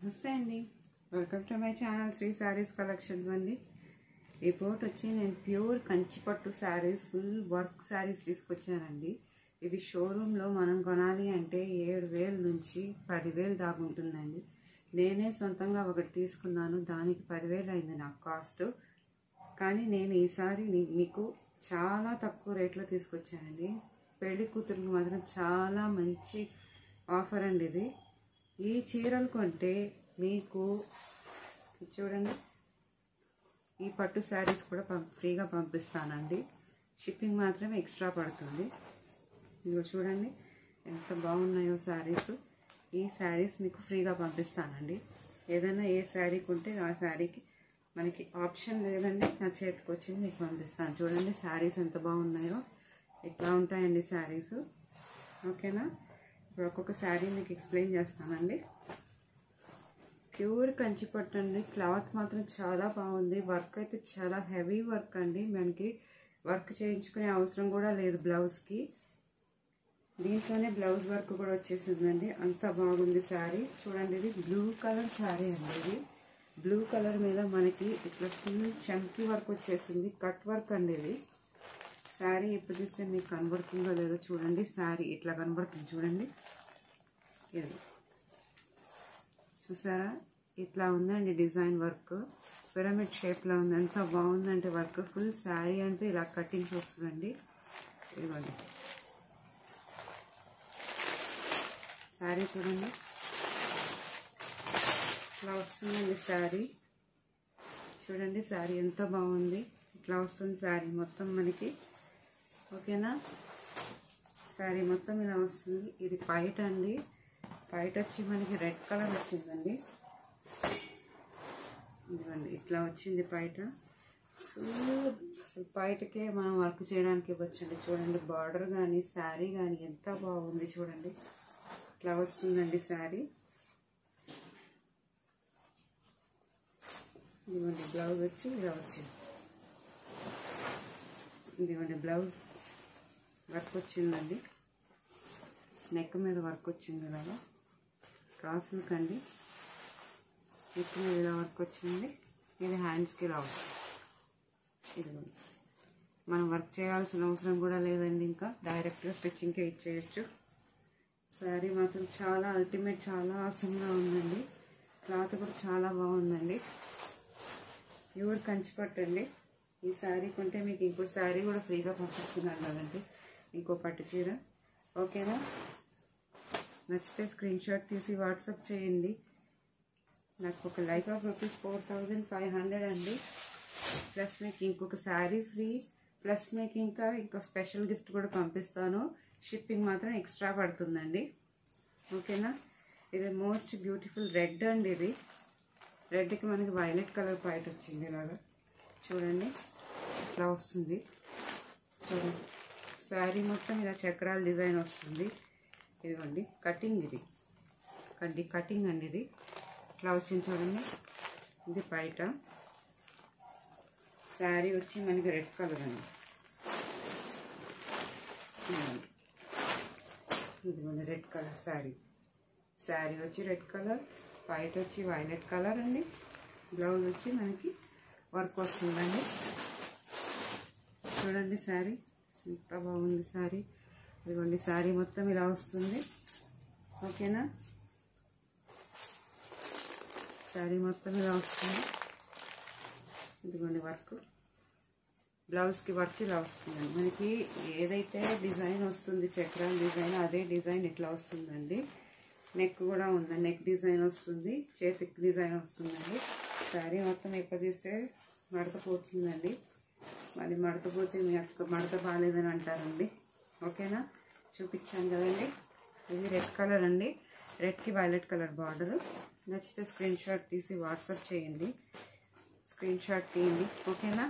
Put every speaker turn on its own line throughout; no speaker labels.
నమస్తే అండి, welcome to my channel Shri sarees collections అండి. ఈ పూట వచ్చి నేను pure Kanchipattu sarees, full work sarees తీసుకొచ్చానండి. ఇవి షోరూంలో మనం కొనాలి అంటే 7,000 నుంచి 10,000 దాకా ఉంటుందండి. నేనే సొంతంగా ఒకటి తీసుకున్నాను, దానికి 10,000 అయింది నాకు కాస్ట్. కానీ నేను ఈసారి మీకు చాలా తక్కువ రేట్లో తీసుకొచ్చానండి. పెళ్లి కూతురికి మాత్రం చాలా మంచి ఆఫర్ అండి ఇది. ఈ చీరలు కొంటే మీకు చూడండి, ఈ పట్టు శారీస్ కూడా ఫ్రీగా పంపిస్తానండి. షిప్పింగ్ మాత్రం ఎక్స్ట్రా పడుతుంది. ఇదిగో చూడండి ఎంత బాగున్నాయో శారీస్. ఈ శారీస్ మీకు ఫ్రీగా పంపిస్తానండి. ఏదైనా ఏ శారీ కొంటే ఆ శారీకి మనకి ఆప్షన్ లేదండి, నా చేతికి వచ్చింది మీకు పంపిస్తాను. చూడండి శారీస్ ఎంత బాగున్నాయో. ఇట్లా ఉంటాయండి శారీస్. ఓకేనా, ఇప్పుడు ఒక్కొక్క శారీ మీకు ఎక్స్ప్లెయిన్ చేస్తానండి. ప్యూర్ కంచిపట్టు అండి. క్లాత్ మాత్రం చాలా బాగుంది. వర్క్ అయితే చాలా హెవీ వర్క్ అండి. మనకి వర్క్ చేయించుకునే అవసరం కూడా లేదు బ్లౌజ్కి. దీంట్లోనే బ్లౌజ్ వర్క్ కూడా వచ్చేసిందండి. అంత బాగుంది శారీ. చూడండి, ఇది బ్లూ కలర్ శారీ అండి. ఇది బ్లూ కలర్ మీద మనకి ఇట్లా ఫుల్ చంకీ వర్క్ వచ్చేసింది. కట్ వర్క్ అండి ఇది. శారీ ఇప్పుడు తీస్తే మీకు కనబడుతుందో లేదో చూడండి. శారీ ఇట్లా కనబడుతుంది చూడండి. ఇది చూసారా, ఇట్లా ఉందండి డిజైన్ వర్క్. పిరమిడ్ షేప్లో ఉంది. ఎంత బాగుందంటే వర్క్. ఫుల్ శారీ అంటే ఇలా కటింగ్స్ వస్తుందండి. ఇదిగోండి శారీ చూడండి, ఇట్లా వస్తుందండి శారీ. చూడండి శారీ ఎంత బాగుంది. ఇట్లా వస్తుంది శారీ మొత్తం మనకి. ఓకేనా, శారీ మొత్తం ఇలా వస్తుంది. ఇది పైట అండి. పైట వచ్చి మనకి రెడ్ కలర్ వచ్చిందండి. ఇదిగోండి ఇట్లా వచ్చింది పైట. ఫుల్ అసలు పైటకే మనం వర్క్ చేయడానికి ఇవ్వచ్చండి. చూడండి బార్డర్ కానీ శారీ కానీ ఎంత బాగుంది చూడండి. ఇట్లా వస్తుందండి శారీ. ఇదిగోండి బ్లౌజ్ వచ్చి ఇలా వచ్చింది. ఇదిగోండి బ్లౌజ్ వర్క్ వచ్చిందండి. నెక్ మీద వర్క్ వచ్చింది ఇలాగా. క్రాస్ నెక్ అండి. నెక్ మీద ఇలా వర్క్ వచ్చింది. ఇది హ్యాండ్స్కి ఇలా వస్తుంది. ఇదిగోండి మనం వర్క్ చేయాల్సిన అవసరం కూడా లేదండి. ఇంకా డైరెక్ట్గా స్టిచ్చింగ్కే ఇచ్చేయచ్చు. శారీ మాత్రం చాలా అల్టిమేట్, చాలా ఆసంగా ఉందండి. క్లాత్ కూడా చాలా బాగుందండి. ప్యూర్ కంచిపట్టు అండి. ఈ శారీ కొంటే మీకు ఇంకో శారీ కూడా ఫ్రీగా పంపిస్తున్నాను కదండి, ఇంకో పట్టు చీర. ఓకేనా, నచ్చితే స్క్రీన్ షాట్ తీసి వాట్సాప్ చేయండి. నాకు ఒక లైక్ ఆఫ్ ₹4,500 అండి. ప్లస్ మీకు ఇంకొక శారీ ఫ్రీ, ప్లస్ మీకు ఇంకా స్పెషల్ గిఫ్ట్ కూడా పంపిస్తాను. షిప్పింగ్ మాత్రం ఎక్స్ట్రా పడుతుందండి. ఓకేనా, ఇది మోస్ట్ బ్యూటిఫుల్ రెడ్ అండి. ఇది రెడ్కి మనకి వైలెట్ కలర్ పైట వచ్చింది ఇలాగా. చూడండి ఇట్లా వస్తుంది. చూడండి శారీ మొత్తం ఇలా చక్రాల డిజైన్ వస్తుంది. ఇదిగోండి కటింగ్. ఇది కటింగ్ అండి. ఇది ఇట్లా వచ్చింది చూడండి. ఇది పైట. శారీ వచ్చి మనకి రెడ్ కలర్ అండి. ఇదిగోండి రెడ్ కలర్ శారీ. శారీ వచ్చి రెడ్ కలర్, పైట వచ్చి వైలెట్ కలర్ అండి. బ్లౌజ్ వచ్చి మనకి వర్క్ వస్తుందండి. చూడండి శారీ ఎంత బాగుంది శారీ. ఇదిగోండి శారీ మొత్తం ఇలా వస్తుంది. ఓకేనా, శారీ మొత్తం ఇలా వస్తుంది. ఇదిగోండి వర్క్. బ్లౌజ్కి వర్క్ ఇలా వస్తుందండి. మనకి ఏదైతే డిజైన్ వస్తుంది చక్రాల డిజైన్, అదే డిజైన్ ఇట్లా వస్తుందండి. నెక్ కూడా ఉందండి, నెక్ డిజైన్ వస్తుంది, చేతికి డిజైన్ వస్తుందండి. శారీ మొత్తం ఎప్పదీస్తే మడత పోతుందండి. మళ్ళీ మడత పోతే మీ అక్క మడత బాగాలేదని అంటారండి. ఓకేనా, చూపించాను కదండి. ఇది రెడ్ కలర్ అండి. రెడ్కి వైలెట్ కలర్ బార్డర్. నచ్చితే స్క్రీన్ షాట్ తీసి వాట్సాప్ చేయండి. స్క్రీన్ షాట్ తీయండి. ఓకేనా,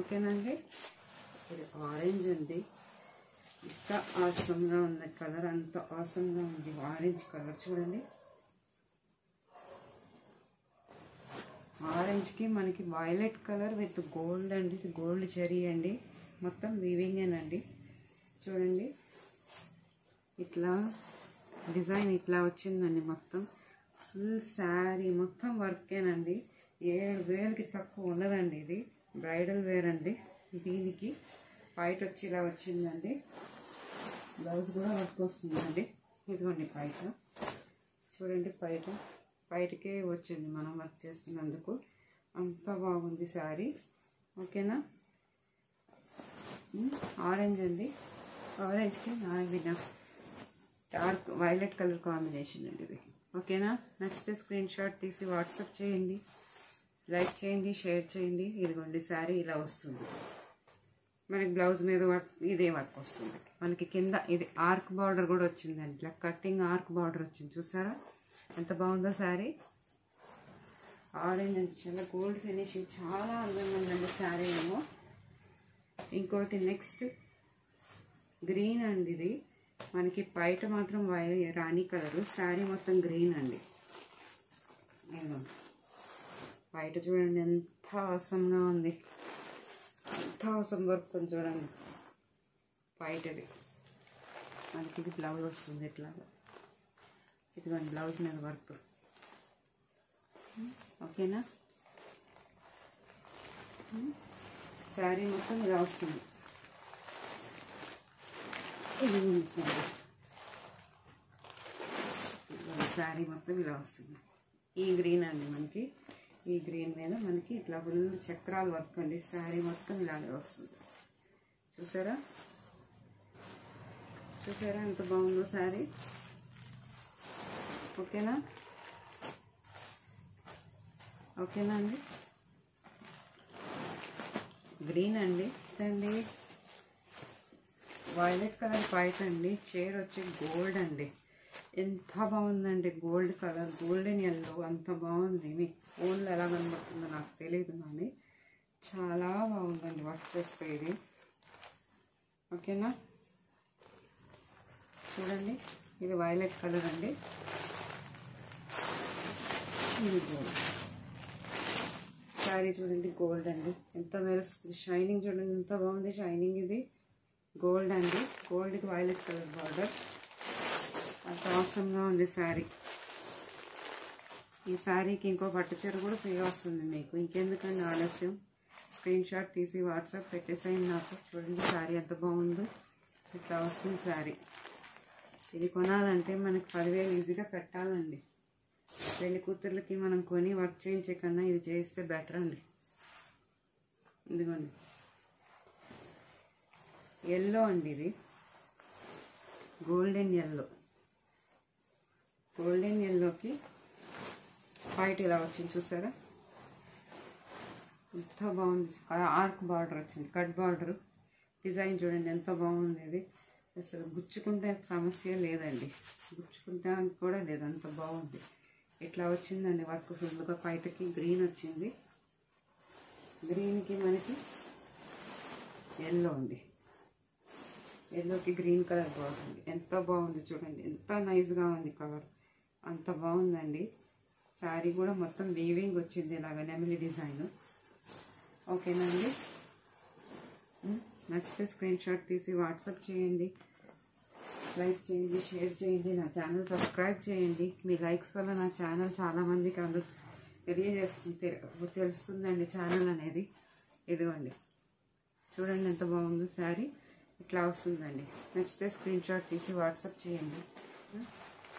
ఓకేనండి. ఇది ఆరెంజ్ అండి. ఇంత ఆసంగా ఉంది కలర్, అంత ఆసంగా ఉంది ఆరెంజ్ కలర్. చూడండి ఆరెంజ్కి మనకి వైలెట్ కలర్ విత్ గోల్డ్ అండి. గోల్డ్ జరీ అండి. మొత్తం వీవింగేనండి. చూడండి ఇట్లా డిజైన్ ఇట్లా వచ్చిందండి. మొత్తం ఫుల్ శారీ మొత్తం వర్కేనండి. 7,000కి తక్కువ ఉండదండి. ఇది బ్రైడల్ వేర్ అండి. దీనికి పైట వచ్చి ఇలా వచ్చిందండి. బ్లౌజ్ కూడా వర్క్ వస్తుందండి. ఇదిగోండి పైట చూడండి. పైటకే వచ్చింది మనం వర్క్ చేస్తున్నందుకు. అంత బాగుంది శారీ. ఓకేనా. ఆరెంజ్ అండి. ఆరెంజ్కి డార్క్ వైలెట్ కలర్ కాంబినేషన్ అండి ఇది. ఓకేనా. నచ్చితే స్క్రీన్ షాట్ తీసి వాట్సాప్ చేయండి, లైక్ చేయండి, షేర్ చేయండి. ఇదిగోండి శారీ ఇలా వస్తుంది. మనకి బ్లౌజ్ మీద వర్క్ ఇదే వర్క్ వస్తుంది. మనకి కింద ఇది ఆర్క్ బార్డర్ కూడా వచ్చిందండి. ఇట్లా కటింగ్ ఆర్క్ బార్డర్ వచ్చింది. చూసారా ఎంత బాగుందో శారీ. ఆరెంజ్ అంటే చాలా గోల్డ్ ఫినిషింగ్, చాలా అందంగా ఉందండి శారీ ఏమో. ఇంకోటి నెక్స్ట్ గ్రీన్ అండి. ఇది మనకి పైట మాత్రం రాణి కలరు, శారీ మొత్తం గ్రీన్ అండి. పైట చూడండి ఎంత అవసరంగా ఉంది. ఎంత అవసరం వర్క్ ఉంది చూడండి పైటది. మనకి ఇది బ్లౌజ్ వస్తుంది ఇట్లాగా. ఇదిగోండి బ్లౌజ్ మీద వర్క్. ఓకేనా. శారీ మొత్తం ఇలా వస్తుంది. ఇది శారీ మొత్తం ఇలా వస్తుంది. ఈ గ్రీన్ అండి మనకి. ఈ గ్రీన్ మీద మనకి ఇట్లా ఫుల్ చక్రాల వర్క్ అండి. శారీ మొత్తం ఇలాగే వస్తుంది. చూసారా చూసారా ఎంత బాగుందో శారీ. ఓకేనా. ఓకేనా అండి. గ్రీన్ అండి. అండి వైలెట్ కలర్ పైట అండి. చీర వచ్చి గోల్డ్ అండి. ఎంత బాగుందండి. గోల్డ్ కలర్, గోల్డెన్ ఎల్లో అంత బాగుంది. మీకు ఫోన్లో ఎలా కనబడుతుందో నాకు తెలియదు కానీ చాలా బాగుందండి వర్క్ చేస్తే ఇది. ఓకేనా. చూడండి ఇది వైలెట్ కలర్ అండి. ఇది గోల్డ్ శారీ చూడండి. గోల్డ్ అండి. ఎంత మెరుస్తుంది. షైనింగ్ చూడండి ఎంత బాగుంది షైనింగ్. ఇది గోల్డ్ అండి. గోల్డ్కి వైలెట్ కలర్ బార్డర్. అంత అవసరంగా ఉంది శారీ. ఈ శారీకి ఇంకో పట్టు చీర కూడా ఫ్రీగా వస్తుంది మీకు. ఇంకెందుకండి ఆలస్యం, స్క్రీన్ షాట్ తీసి వాట్సాప్ పెట్టేసేయండి నాకు. చూడండి శారీ ఎంత బాగుందో. ఇట్లా వస్తుంది శారీ. ఇది కొనాలంటే మనకి 10,000 ఈజీగా పెట్టాలండి. పెళ్లి కూతుర్లకి మనం కొని వర్క్ చేయించే కన్నా ఇది చేస్తే బెటర్ అండి. ఇదిగోండి ఎల్లో అండి. ఇది గోల్డెన్ ఎల్లో. గోల్డెన్ ఎల్లోకి వైట్ ఇలా వచ్చింది. చూసారా ఎంత బాగుంది. ఆర్క్ బార్డర్ వచ్చింది. కట్ బార్డర్ డిజైన్ చూడండి ఎంత బాగుంది. ఇది అసలు గుచ్చుకుంటే సమస్య లేదండి. గుచ్చుకుంటానికి కూడా లేదు. అంత బాగుంది. ఇట్లా వచ్చిందండి వర్క్ ఫుల్గా. పైటకి గ్రీన్ వచ్చింది. గ్రీన్కి మనకి ఎల్లో ఉంది. ఎల్లోకి గ్రీన్ కలర్ బాగుంది. ఎంత బాగుంది చూడండి. ఎంత నైస్గా ఉంది కలర్. అంత బాగుందండి. శారీ కూడా మొత్తం వీవింగ్ వచ్చింది ఇలాగ నెమిలి డిజైన్. ఓకేనా అండి. నచ్చితే స్క్రీన్ షాట్ తీసి వాట్సాప్ చేయండి, లైక్ చేయండి, షేర్ చేయండి. నా ఛానల్ సబ్స్క్రైబ్ చేయండి. మీ లైక్స్ వల్ల నా ఛానల్ చాలామందికి తెలుస్తుందండి ఛానల్ అనేది. ఇదిగోండి చూడండి ఎంత బాగుందో శారీ. ఇట్లా వస్తుందండి. నచ్చితే స్క్రీన్ షాట్ తీసి వాట్సాప్ చేయండి.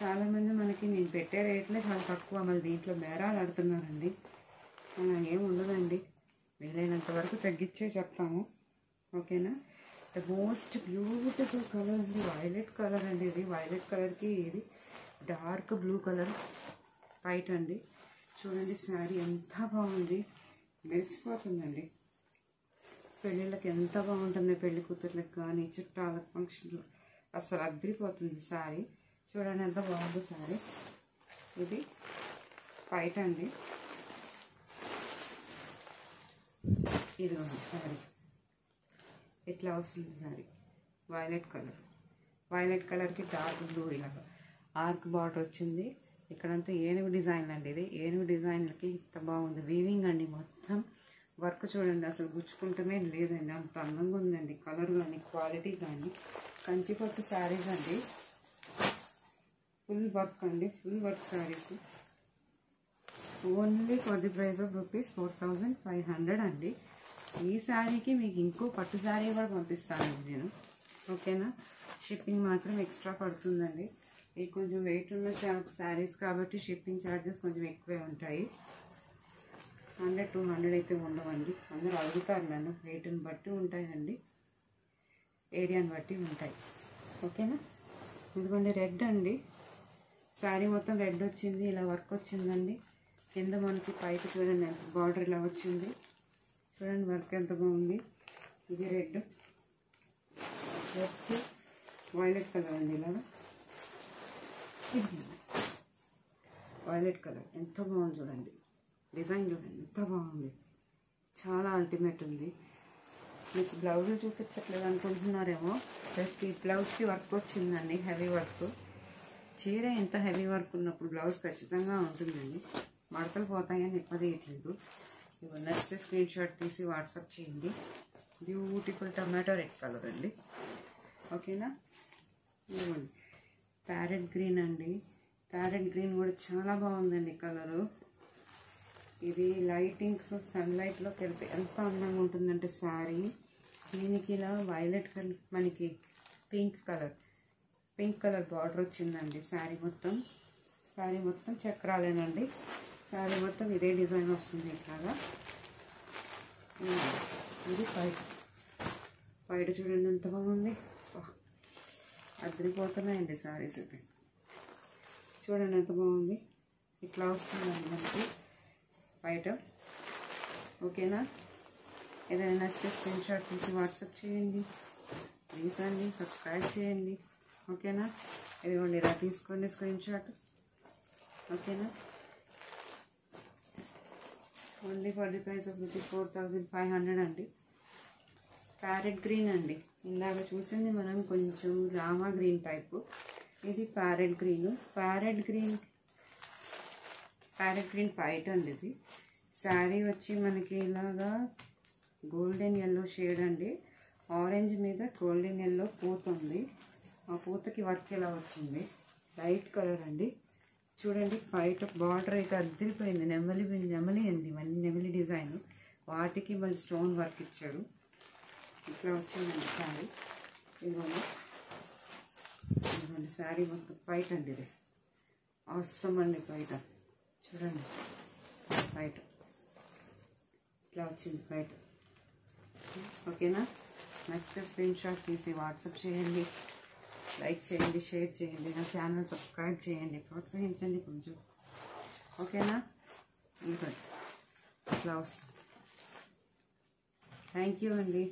చాలామంది మనకి నేను పెట్టే రేట్లే చాలా తక్కువ, మళ్ళీ దీంట్లో బేరాలు ఆడుతున్నారండి. ఏం ఉండదండి. వీలైనంత వరకు తగ్గించే చెప్తాము. ఓకేనా. ద మోస్ట్ బ్యూటిఫుల్ కలర్ అండి. వైలెట్ కలర్ అండి. ఇది వైలెట్ కలర్కి ఇది డార్క్ బ్లూ కలర్ వైట్ అండి. చూడండి శారీ ఎంత బాగుంది. మెరిసిపోతుందండి. పెళ్ళిళ్ళకి ఎంత బాగుంటుంది. పెళ్లి కూతుర్లకు కానీ చుట్టాల ఫంక్షన్లు అసలు అద్దరిపోతుంది శారీ. చూడండి ఎంత బాగుంది శారీ. ఇది వైట్ అండి. ఇదిగోండి శారీ ఇట్లా వస్తుంది శారీ. Violet colour. వైలెట్ కలర్కి డార్క్ బ్లూ ఇలా ఆర్క్ బార్డర్ వచ్చింది. ఇక్కడంతా ఏనుగు డిజైన్ అండి. ఇది ఏనుగు డిజైన్లకి ఇంత బాగుంది. వీవింగ్ అండి. మొత్తం వర్క్ చూడండి అసలు గుచ్చుకుంటూనే లేదండి. అంత అందంగా ఉందండి. కలర్ కానీ క్వాలిటీ కానీ. కంచిపట్టు శారీస్ అండి. ఫుల్ వర్క్ అండి. Full work saris. Only for the price of ₹4,500 అండి. ఈ శారీకి మీకు ఇంకో పట్టు శారీ కూడా పంపిస్తానండి నేను. ఓకేనా? షిప్పింగ్ మాత్రం ఎక్స్ట్రా పడుతుందండి. ఇది కొంచెం వెయిట్ ఉన్న శారీస్ కాబట్టి షిప్పింగ్ ఛార్జెస్ కొంచెం ఎక్కువే ఉంటాయి. 100-200 అయితే ఉండవండి. అందరూ అడుగుతారు నన్ను. వెయిట్ని బట్టి ఉంటాయండి, ఏరియాని బట్టి ఉంటాయి. ఓకేనా? ఇదిగోండి రెడ్ అండి. శారీ మొత్తం రెడ్ వచ్చింది, ఇలా వర్క్ వచ్చిందండి. కింద మనకి పైకి చూడండి బార్డర్ ఇలా వచ్చింది. చూడండి వర్క్ ఎంత బాగుంది. ఇది రెడ్, రెడ్కి వైలెట్ కలర్ అండి. ఇలాగా వైలెట్ కలర్ ఎంత బాగుంది చూడండి. డిజైన్ చూడండి ఎంత బాగుంది, చాలా అల్టిమేట్ ఉంది. మీకు బ్లౌజ్ చూపించట్లేదు అనుకుంటున్నారేమో. జస్ట్ ఈ బ్లౌజ్కి వర్క్ వచ్చిందండి, హెవీ వర్క్. చీర ఎంత హెవీ వర్క్ ఉన్నప్పుడు బ్లౌజ్ ఖచ్చితంగా ఉంటుందండి. మడతలు పోతాయని ఇప్పదేయట్లేదు. ఇవి నెక్స్ట్ స్క్రీన్ షాట్ తీసి వాట్సాప్ చేయండి. బ్యూటిఫుల్ టమాటో రెడ్ కలర్ అండి. ఓకేనా? ఇవ్వండి ప్యారెట్ గ్రీన్ అండి. ప్యారెట్ గ్రీన్ కూడా చాలా బాగుందండి కలరు. ఇది లైటింగ్స్ సన్లైట్లోకి వెళ్తే ఎంత అందంగా ఉంటుందంటే శారీ. దీనికి ఇలా వైలెట్ కలర్, మనకి పింక్ కలర్ బార్డర్ వచ్చిందండి. శారీ మొత్తం చక్రాలేనండి. శారీ మొత్తం ఇదే డిజైన్ వస్తుంది ఇట్లాగా. ఇది పైట చూడండి ఎంత బాగుంది. అదిరిపోతున్నాయండి శారీస్ అయితే. చూడండి ఎంత బాగుంది. ఇట్లా వస్తుందండి మనకి బయట. ఓకేనా? ఏదైనా నచ్చితే స్క్రీన్ షాట్ తీసి వాట్సాప్ చేయండి ప్లీజ్ అండి. సబ్స్క్రైబ్ చేయండి. ఓకేనా? ఇదిగోండి ఇలా తీసుకోండి స్క్రీన్ షాట్. ఓకేనా? Only for the price of ₹4,500 అండి. ప్యారెట్ గ్రీన్ అండి. ఇందాక చూసింది మనం కొంచెం రామా గ్రీన్ టైపు. ఇది parrot green. Parrot green white అండి. ఇది శారీ వచ్చి మనకి ఇలాగా గోల్డెన్ ఎల్లో షేడ్ అండి. ఆరెంజ్ మీద గోల్డెన్ ఎల్లో పూత ఉంది. ఆ పూతకి వర్క్ ఎలా వచ్చింది. లైట్ కలర్ అండి. చూడండి బయట బార్డర్ అయితే అద్దరిపోయింది. నెమలి అండి, ఇవన్నీ నెమలి డిజైన్. వాటికి మళ్ళీ స్టోన్ వర్క్ ఇచ్చాడు. ఇట్లా వచ్చిందండి శారీ. ఇదిగోండి శారీ మొత్తం బయట అండి. ఇది అవసరం అండి బయట. చూడండి బయట ఇట్లా వచ్చింది బయట. ఓకేనా? నెక్స్ట్ స్క్రీన్ షాట్ తీసి వాట్సాప్ చేయండి. లైక్ చేయండి, షేర్ చేయండి, నా ఛానల్ సబ్స్క్రైబ్ చేయండి, ప్రోత్సహించండి కొంచెం. ఓకేనా? ఇంకా ఇట్లా వస్తుంది. థ్యాంక్ యూ అండి.